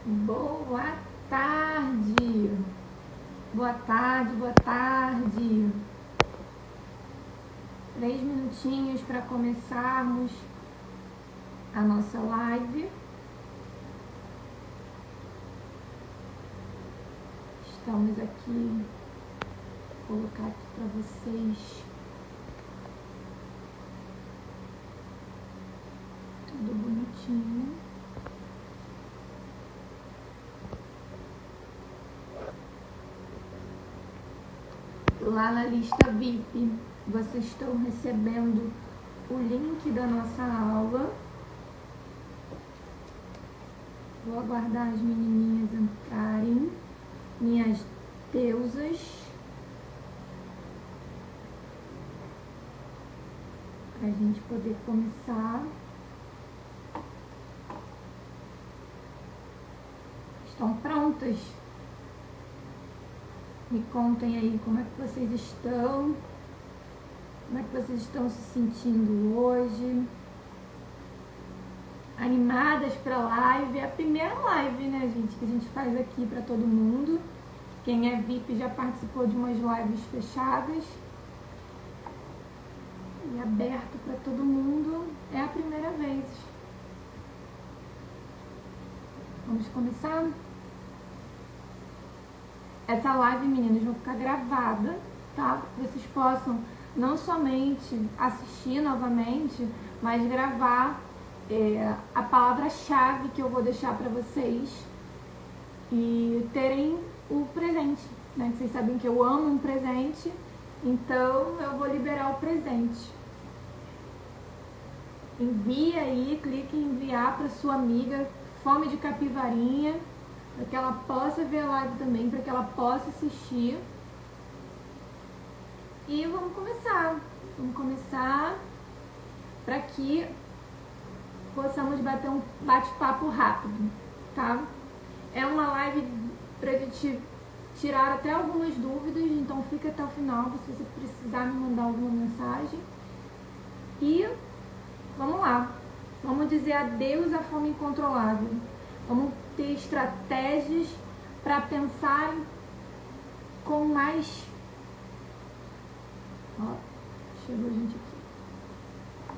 Boa tarde, boa tarde, boa tarde. 3 minutinhos para começarmos a nossa live. Estamos aqui, vou colocar aqui para vocês tudo bonitinho. Lá na lista VIP, vocês estão recebendo o link da nossa aula. Vou aguardar as menininhas entrarem, minhas deusas, para a gente poder começar. Estão prontas? Me contem aí como é que vocês estão, como é que vocês estão se sentindo hoje. Animadas para a live, é a primeira live, né, gente, que a gente faz aqui para todo mundo. Quem é VIP já participou de umas lives fechadas e aberto para todo mundo, é a primeira vez. Vamos começar? Essa live, meninas, vai ficar gravada, tá? Que vocês possam não somente assistir novamente, mas gravar a palavra-chave que eu vou deixar para vocês e terem o presente, né? Que vocês sabem que eu amo um presente, então eu vou liberar o presente. Envia aí, clique em enviar para sua amiga Fome de Capivarinha, para que ela possa ver a live também, para que ela possa assistir. E vamos começar para que possamos bater um bate-papo rápido, tá? É uma live para a gente tirar até algumas dúvidas, então fica até o final se você precisar me mandar alguma mensagem. E vamos lá, vamos dizer adeus à fome incontrolável. Vamos ter estratégias para pensar com mais... Ó, chegou gente aqui.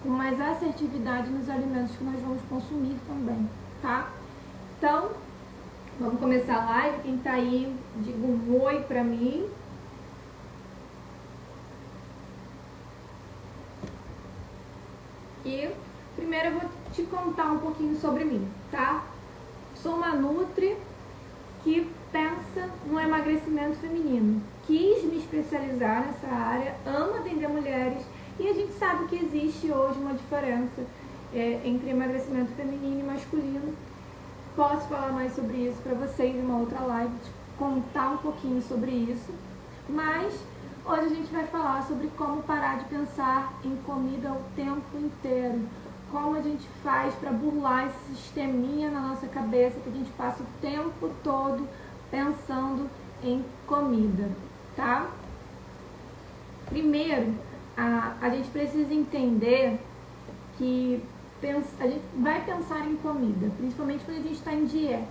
Com mais assertividade nos alimentos que nós vamos consumir também, tá? Então, vamos começar a live. Quem tá aí, diga um oi pra mim. E primeiro eu vou te contar um pouquinho sobre mim, tá? Sou uma nutri que pensa no emagrecimento feminino. Quis me especializar nessa área, amo atender mulheres e a gente sabe que existe hoje uma diferença entre emagrecimento feminino e masculino. Posso falar mais sobre isso para vocês em uma outra live, te contar um pouquinho sobre isso, mas hoje a gente vai falar sobre como parar de pensar em comida o tempo inteiro. Como a gente faz para burlar esse sisteminha na nossa cabeça que a gente passa o tempo todo pensando em comida, tá? Primeiro, a gente precisa entender que a gente vai pensar em comida, principalmente quando a gente está em dieta,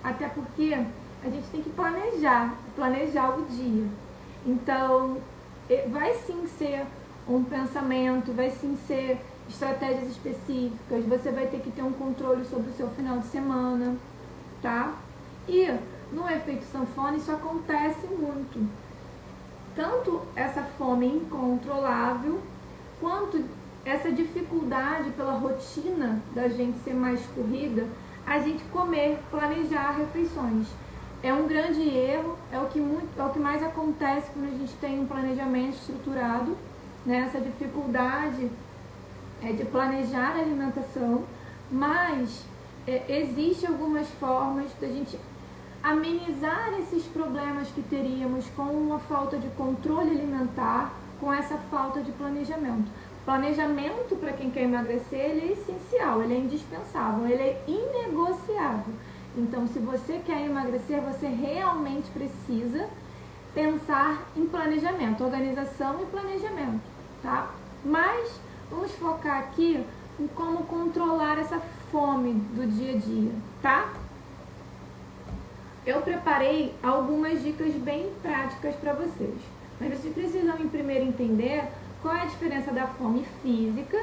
até porque a gente tem que planejar o dia. Então, vai sim ser um pensamento, vai sim ser estratégias específicas, você vai ter que ter um controle sobre o seu final de semana, tá? E no efeito sanfona isso acontece muito. Tanto essa fome incontrolável, quanto essa dificuldade pela rotina da gente ser mais corrida, a gente comer, planejar refeições. É um grande erro, é o que mais acontece quando a gente tem um planejamento estruturado, né? Essa dificuldade de planejar a alimentação, mas existem algumas formas da gente amenizar esses problemas que teríamos com uma falta de controle alimentar, com essa falta de planejamento. Planejamento, para quem quer emagrecer, ele é essencial, ele é indispensável, ele é inegociável. Então, se você quer emagrecer, você realmente precisa pensar em planejamento, organização e planejamento, tá? Mas vamos focar aqui em como controlar essa fome do dia a dia, tá? Eu preparei algumas dicas bem práticas para vocês, mas vocês precisam primeiro entender qual é a diferença da fome física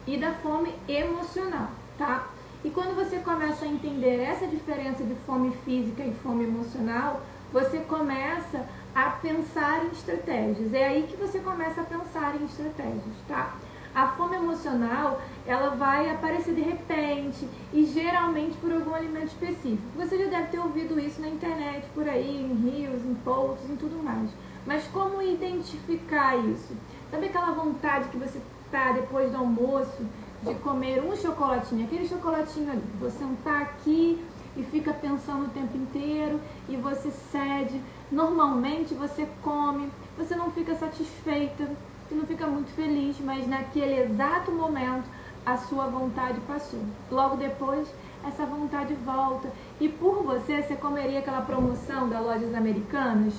e da fome emocional, tá? E quando você começa a entender essa diferença de fome física e fome emocional, você começa a pensar em estratégias. É aí que você começa a pensar em estratégias, tá? A fome emocional, ela vai aparecer de repente e geralmente por algum alimento específico. Você já deve ter ouvido isso na internet, por aí, em reels, em posts, em tudo mais. Mas como identificar isso? Sabe aquela vontade que você tá depois do almoço de comer um chocolatinho, aquele chocolatinho ali, você sentar aqui e fica pensando o tempo inteiro e você cede, normalmente você come, você não fica satisfeita, você não fica muito feliz, mas naquele exato momento a sua vontade passou. Logo depois essa vontade volta e por você comeria aquela promoção das lojas americanas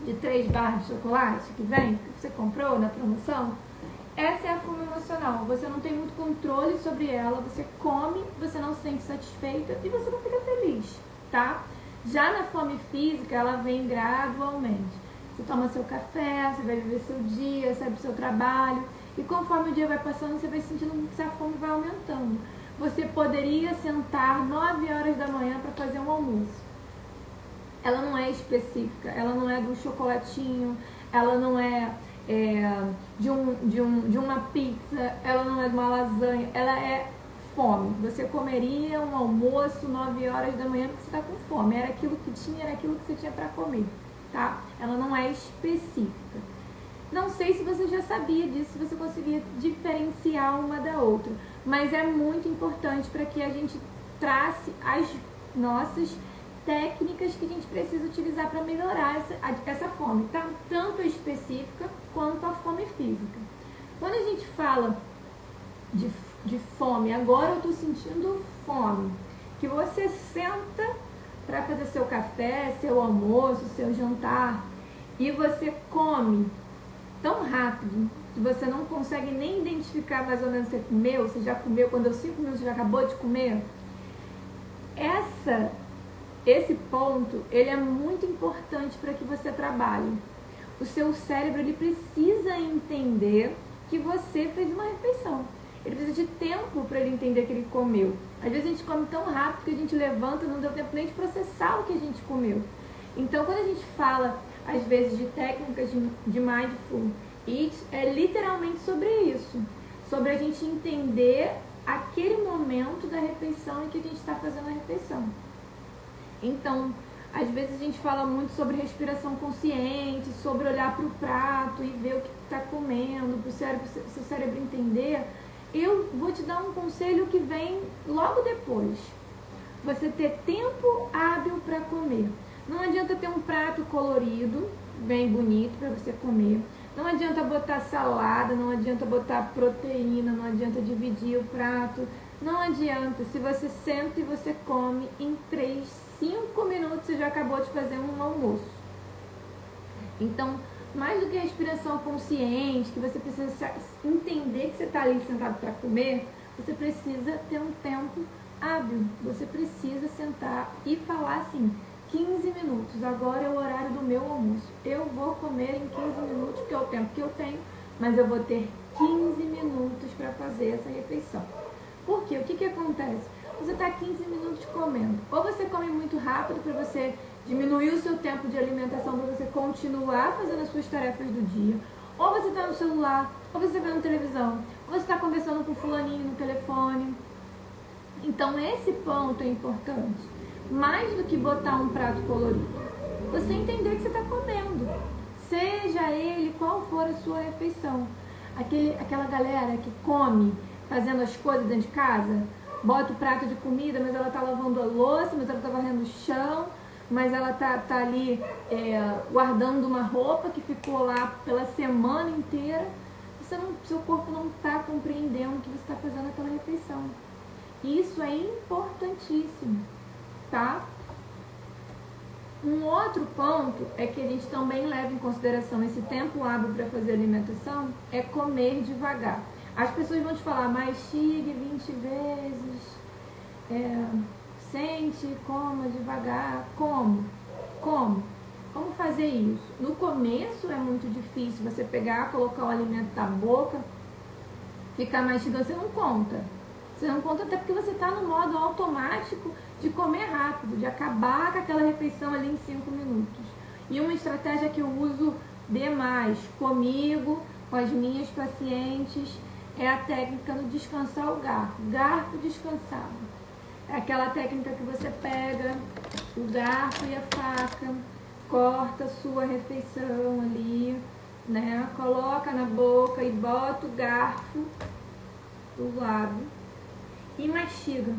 de 3 barras de chocolate que vem, que você comprou na promoção. Essa é a fome emocional, você não tem muito controle sobre ela, você come, você não se sente satisfeita e você não fica feliz, tá? Já na fome física, ela vem gradualmente. Você toma seu café, você vai viver seu dia, sai pro seu trabalho e conforme o dia vai passando, você vai sentindo que essa fome vai aumentando. Você poderia sentar 9 horas da manhã para fazer um almoço. Ela não é específica, ela não é do chocolatinho, ela não é de uma pizza, ela não é de uma lasanha, ela é fome. Você comeria um almoço 9 horas da manhã porque você está com fome. Era aquilo que tinha, era aquilo que você tinha para comer, tá? Ela não é específica. Não sei se você já sabia disso, se você conseguia diferenciar uma da outra, mas é muito importante para que a gente trace as nossas técnicas que a gente precisa utilizar para melhorar essa fome, tá? Tanto a específica quanto a fome física. Quando a gente fala de fome, agora eu estou sentindo fome, que você senta para fazer seu café, seu almoço, seu jantar e você come tão rápido que você não consegue nem identificar mais ou menos se você comeu, você já comeu, quando deu 5 minutos você já acabou de comer. Esse ponto, ele é muito importante para que você trabalhe. O seu cérebro, ele precisa entender que você fez uma refeição. Ele precisa de tempo para ele entender que ele comeu. Às vezes a gente come tão rápido que a gente levanta e não deu tempo nem de processar o que a gente comeu. Então, quando a gente fala, às vezes, de técnicas de Mindful Eat, é literalmente sobre isso. Sobre a gente entender aquele momento da refeição em que a gente está fazendo a refeição. Então, às vezes a gente fala muito sobre respiração consciente, sobre olhar para o prato e ver o que está comendo, para o seu cérebro entender. Eu vou te dar um conselho que vem logo depois. Você ter tempo hábil para comer. Não adianta ter um prato colorido, bem bonito para você comer. Não adianta botar salada, não adianta botar proteína, não adianta dividir o prato. Não adianta. Se você senta e você come, em 5 minutos você já acabou de fazer um almoço. Então, mais do que a respiração consciente, que você precisa entender que você está ali sentado para comer, você precisa ter um tempo hábil. Você precisa sentar e falar assim, 15 minutos, agora é o horário do meu almoço. Eu vou comer em 15 minutos, que é o tempo que eu tenho, mas eu vou ter 15 minutos para fazer essa refeição. Por quê? O que acontece? Você está 15 minutos comendo. Ou você come muito rápido para você diminuir o seu tempo de alimentação para você continuar fazendo as suas tarefas do dia. Ou você está no celular, ou você está vendo televisão, ou você está conversando com fulaninho no telefone. Então esse ponto é importante. Mais do que botar um prato colorido. Você entender que você está comendo. Seja ele qual for a sua refeição. Aquela galera que come fazendo as coisas dentro de casa, bota o prato de comida, mas ela está lavando a louça, mas ela está varrendo o chão, mas ela tá ali guardando uma roupa que ficou lá pela semana inteira. Seu corpo não está compreendendo que você está fazendo aquela refeição. E isso é importantíssimo, tá? Um outro ponto é que a gente também leva em consideração esse tempo hábil para fazer alimentação, é comer devagar. As pessoas vão te falar, mastigue 20 vezes, sente, coma devagar. Como? Como fazer isso? No começo é muito difícil você pegar, colocar o alimento na boca, ficar mastigando, você não conta. Você não conta até porque você está no modo automático de comer rápido, de acabar com aquela refeição ali em 5 minutos. E uma estratégia que eu uso demais comigo, com as minhas pacientes, é a técnica do descansar o garfo. Garfo descansado. É aquela técnica que você pega o garfo e a faca, corta a sua refeição ali, né? Coloca na boca e bota o garfo do lado e mastiga.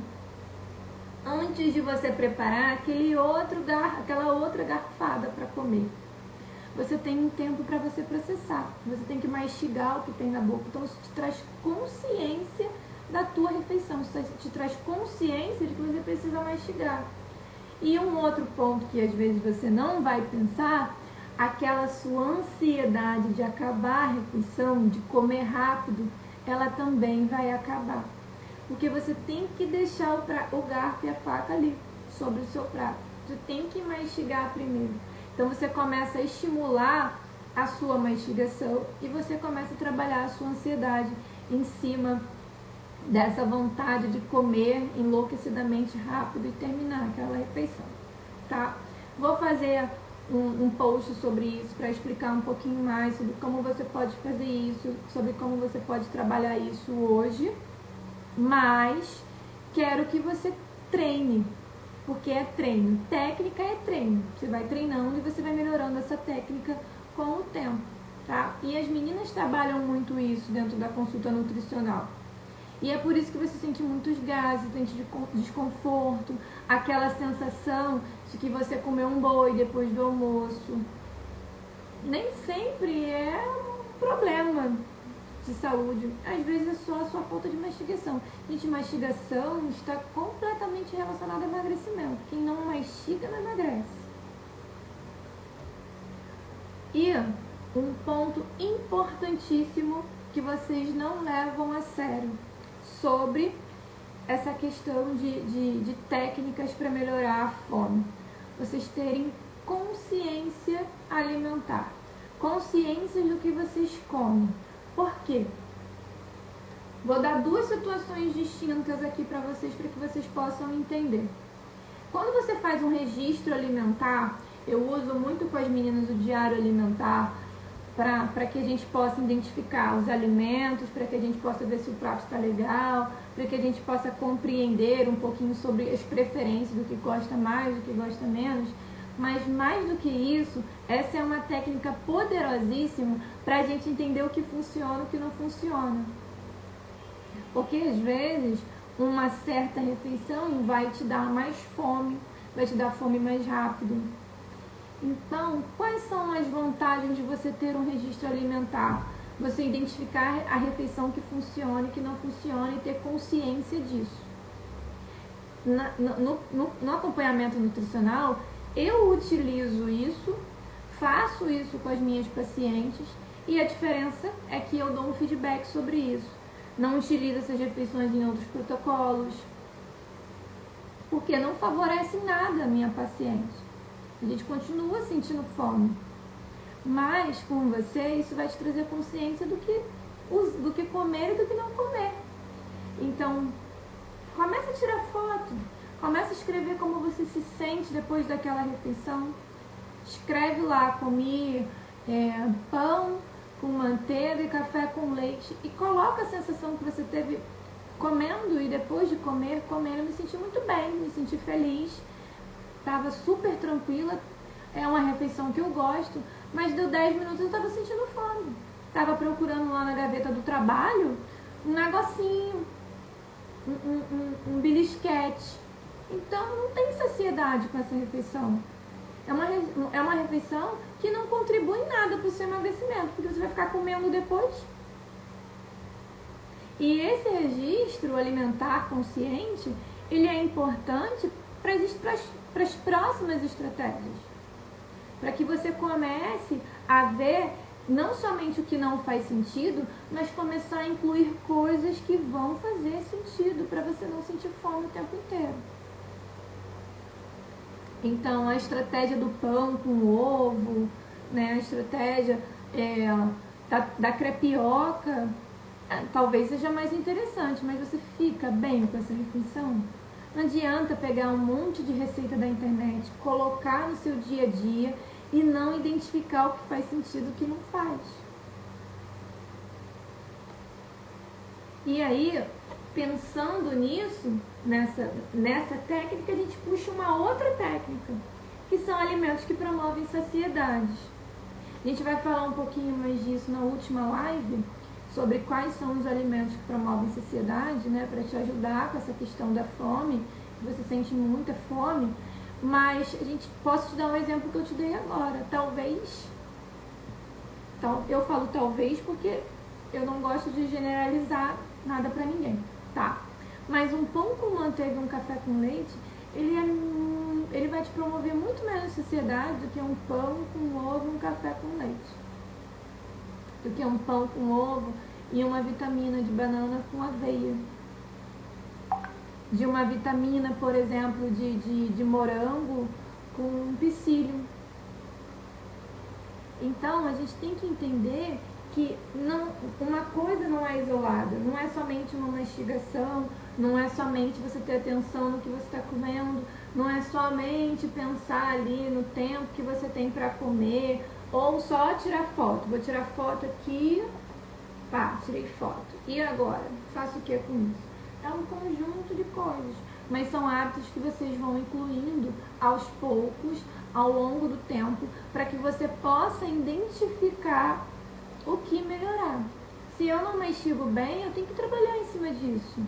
Antes de você preparar aquela outra garfada para comer, você tem um tempo para você processar. Você tem que mastigar o que tem na boca. Então isso te traz consciência da tua refeição. Isso te traz consciência de que você precisa mastigar. E um outro ponto que às vezes você não vai pensar, aquela sua ansiedade de acabar a refeição, de comer rápido, ela também vai acabar. Porque você tem que deixar o garfo e a faca ali, sobre o seu prato. Você tem que mastigar primeiro. Então você começa a estimular a sua mastigação e você começa a trabalhar a sua ansiedade em cima dessa vontade de comer enlouquecidamente rápido e terminar aquela refeição, tá? Vou fazer um post sobre isso para explicar um pouquinho mais sobre como você pode fazer isso, sobre como você pode trabalhar isso hoje, mas quero que você treine, porque é treino. Técnica é treino. Você vai treinando e você vai melhorando essa técnica com o tempo, tá? E as meninas trabalham muito isso dentro da consulta nutricional. E é por isso que você sente muitos gases, sente desconforto, aquela sensação de que você comeu um boi depois do almoço. Nem sempre é um problema de saúde. Às vezes é só a sua falta de mastigação. Gente, mastigação está completamente relacionada ao emagrecimento. Quem não mastiga não emagrece. E um ponto importantíssimo que vocês não levam a sério sobre essa questão de técnicas para melhorar a fome. Vocês terem consciência alimentar. Consciência do que vocês comem. Por quê? Vou dar duas situações distintas aqui para vocês que vocês possam entender. Quando você faz um registro alimentar, eu uso muito com as meninas o diário alimentar para que a gente possa identificar os alimentos, para que a gente possa ver se o prato está legal, para que a gente possa compreender um pouquinho sobre as preferências do que gosta mais, do que gosta menos. Mas mais do que isso, essa é uma técnica poderosíssima para a gente entender o que funciona e o que não funciona. Porque às vezes uma certa refeição vai te dar mais fome, vai te dar fome mais rápido. Então, quais são as vantagens de você ter um registro alimentar? Você identificar a refeição que funciona e que não funciona e ter consciência disso. No acompanhamento nutricional, eu utilizo isso, faço isso com as minhas pacientes e a diferença é que eu dou um feedback sobre isso. Não utilizo essas refeições em outros protocolos, porque não favorece nada a minha paciente. A gente continua sentindo fome. Mas com você, isso vai te trazer consciência do que comer e do que não comer. Então, começa a tirar foto. Começa a escrever como você se sente depois daquela refeição. Escreve lá, comi pão com manteiga e café com leite. E coloca a sensação que você teve comendo e depois de comer, eu me senti muito bem, me senti feliz. Estava super tranquila, é uma refeição que eu gosto, mas deu 10 minutos eu estava sentindo fome. Estava procurando lá na gaveta do trabalho um negocinho, um belisquete. Então não tem saciedade com essa refeição. É uma refeição que não contribui em nada para o seu emagrecimento, porque você vai ficar comendo depois. E esse registro alimentar consciente, ele é importante para as próximas estratégias. Para que você comece a ver não somente o que não faz sentido, mas começar a incluir coisas que vão fazer sentido para você não sentir fome o tempo inteiro. Então, a estratégia do pão com ovo, né, a estratégia da crepioca, talvez seja mais interessante, mas você fica bem com essa refeição? Não adianta pegar um monte de receita da internet, colocar no seu dia a dia e não identificar o que faz sentido e o que não faz. E aí, pensando nisso, nessa técnica, a gente puxa uma outra técnica, que são alimentos que promovem saciedade. A gente vai falar um pouquinho mais disso na última live, sobre quais são os alimentos que promovem saciedade, né, para te ajudar com essa questão da fome, que você sente muita fome, mas posso te dar um exemplo que eu te dei agora. Talvez, eu falo talvez porque eu não gosto de generalizar nada para ninguém, tá? Mas um pão com manteiga e um café com leite, ele vai te promover muito menos saciedade do que um pão com ovo e um café com leite. Do que um pão com ovo e uma vitamina de banana com aveia. De uma vitamina, por exemplo, de morango com psyllium. Então, a gente tem que entender que uma coisa não é isolada, não é somente uma mastigação, não é somente você ter atenção no que você está comendo, não é somente pensar ali no tempo que você tem para comer, ou só tirar foto. Vou tirar foto aqui, pá, tirei foto. E agora? Faço o que com isso? É um conjunto de coisas, mas são hábitos que vocês vão incluindo aos poucos, ao longo do tempo, para que você possa identificar o que melhorar. Se eu não mastigo bem, eu tenho que trabalhar em cima disso.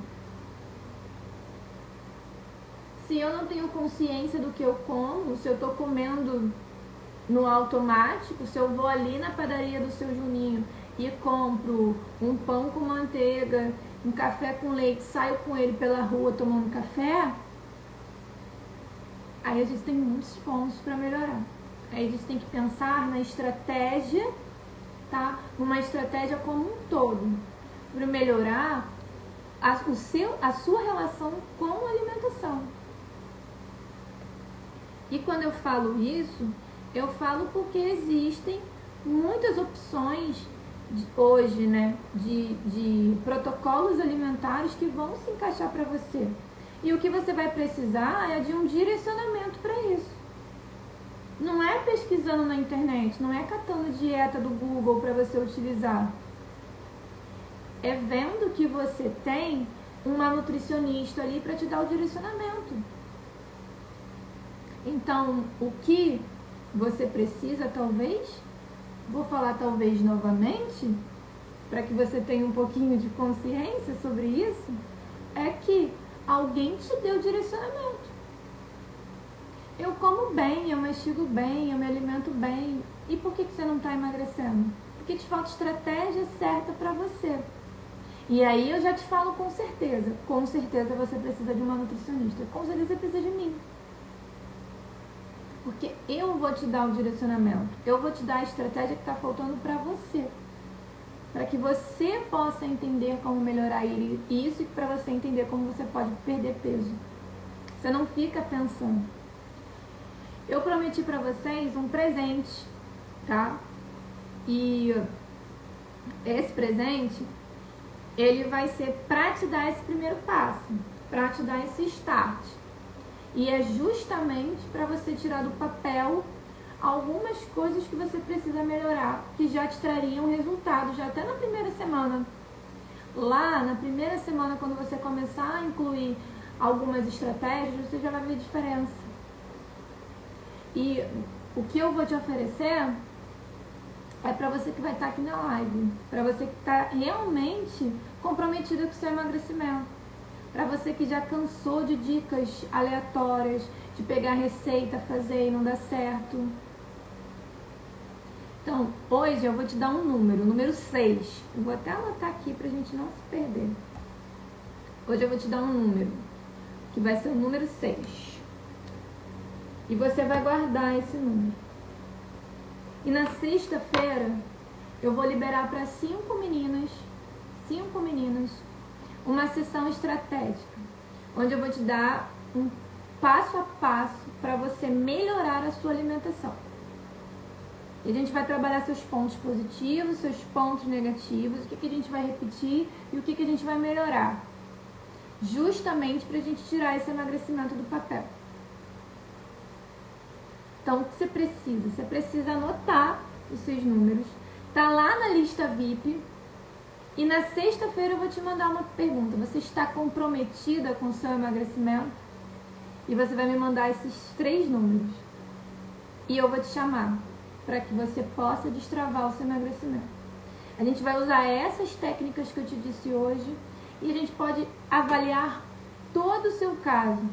Se eu não tenho consciência do que eu como, se eu estou comendo no automático, se eu vou ali na padaria do seu Juninho e compro um pão com manteiga, um café com leite, saio com ele pela rua tomando café, aí a gente tem muitos pontos para melhorar. Aí a gente tem que pensar na estratégia, tá? Uma estratégia como um todo, para melhorar a sua relação com a alimentação. E quando eu falo isso, eu falo porque existem muitas opções hoje, né, de protocolos alimentares que vão se encaixar para você. E o que você vai precisar é de um direcionamento para isso. Não é pesquisando na internet, não é catando dieta do Google para você utilizar. É vendo que você tem uma nutricionista ali para te dar o direcionamento. Então, o que você precisa, talvez, vou falar talvez novamente, para que você tenha um pouquinho de consciência sobre isso, é que alguém te deu direcionamento. Eu como bem, eu mastigo bem, eu me alimento bem. E por que você não está emagrecendo? Porque te falta estratégia certa para você. E aí eu já te falo com certeza você precisa de uma nutricionista, com certeza você precisa de mim. Porque eu vou te dar o direcionamento, eu vou te dar a estratégia que está faltando para você. Para que você possa entender como melhorar isso e para você entender como você pode perder peso. Você não fica pensando. Eu prometi para vocês um presente, tá? E esse presente, ele vai ser para te dar esse primeiro passo, para te dar esse start. E é justamente para você tirar do papel algumas coisas que você precisa melhorar, que já te trariam resultado, já até na primeira semana. Lá, na primeira semana, quando você começar a incluir algumas estratégias, você já vai ver diferença. E o que eu vou te oferecer é para você que vai estar aqui na live, para você que está realmente comprometido com o seu emagrecimento. Para você que já cansou de dicas aleatórias, de pegar receita, fazer e não dar certo. Então, hoje eu vou te dar um número 6. Eu vou até anotar aqui pra gente não se perder. Hoje eu vou te dar um número, que vai ser o número 6. E você vai guardar esse número. E na sexta-feira, eu vou liberar para 5 meninas, uma sessão estratégica, onde eu vou te dar passo a passo para você melhorar a sua alimentação. E a gente vai trabalhar seus pontos positivos, seus pontos negativos, o que a gente vai repetir e o que a gente vai melhorar. Justamente para a gente tirar esse emagrecimento do papel. Então, o que você precisa? Você precisa anotar os seus números. Tá lá na lista VIP. E na sexta-feira eu vou te mandar uma pergunta. Você está comprometida com o seu emagrecimento? E você vai me mandar esses 3 números. E eu vou te chamar para que você possa destravar o seu emagrecimento. A gente vai usar essas técnicas que eu te disse hoje e a gente pode avaliar todo o seu caso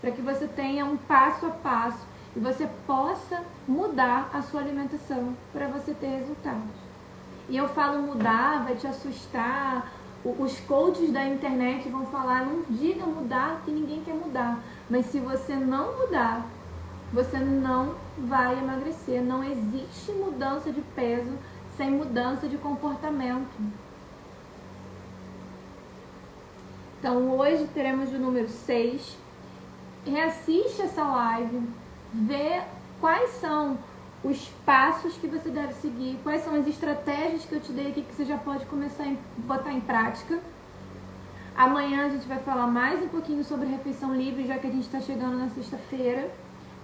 para que você tenha um passo a passo e você possa mudar a sua alimentação para você ter resultados. E eu falo mudar, vai te assustar. Os coaches da internet vão falar, não diga mudar, que ninguém quer mudar. Mas se você não mudar, você não vai emagrecer. Não existe mudança de peso sem mudança de comportamento. Então hoje teremos o número 6. Reassiste essa live, vê quais são os passos que você deve seguir, quais são as estratégias que eu te dei aqui que você já pode começar a botar em prática. Amanhã a gente vai falar mais um pouquinho sobre refeição livre, já que a gente está chegando na sexta-feira,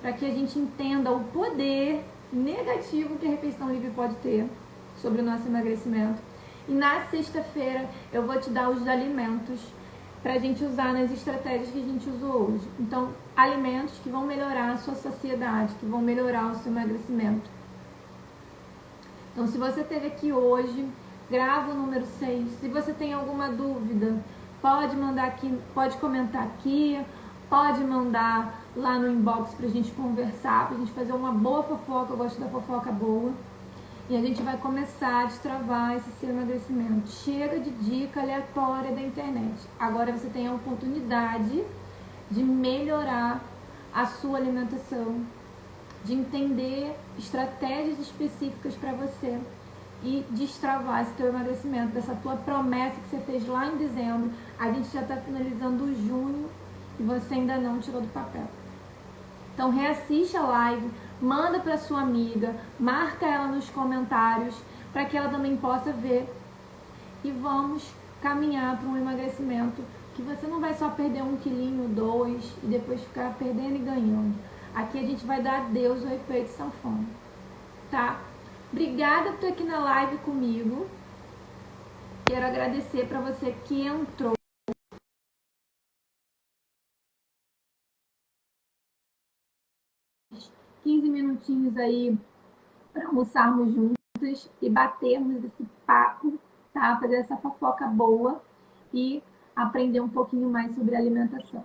para que a gente entenda o poder negativo que a refeição livre pode ter sobre o nosso emagrecimento. E na sexta-feira eu vou te dar os alimentos para a gente usar nas estratégias que a gente usou hoje. Então, alimentos que vão melhorar a sua saciedade, que vão melhorar o seu emagrecimento. Então, se você esteve aqui hoje, grava o número 6. Se você tem alguma dúvida, pode mandar aqui, pode comentar aqui, pode mandar lá no inbox pra gente conversar, pra gente fazer uma boa fofoca. Eu gosto da fofoca boa. E a gente vai começar a destravar esse seu emagrecimento. Chega de dica aleatória da internet. Agora você tem a oportunidade de melhorar a sua alimentação, de entender estratégias específicas para você e destravar esse teu emagrecimento, dessa tua promessa que você fez lá em dezembro. A gente já está finalizando o junho e você ainda não tirou do papel. Então reassiste a live, manda para sua amiga, marca ela nos comentários para que ela também possa ver e vamos caminhar para um emagrecimento que você não vai só perder 1 quilinho, 2 e depois ficar perdendo e ganhando. Aqui a gente vai dar adeus ao efeito sanfona, tá? Obrigada por estar aqui na live comigo. Quero agradecer para você que entrou. 15 minutinhos aí para almoçarmos juntos e batermos esse papo, tá? Fazer essa fofoca boa e aprender um pouquinho mais sobre alimentação.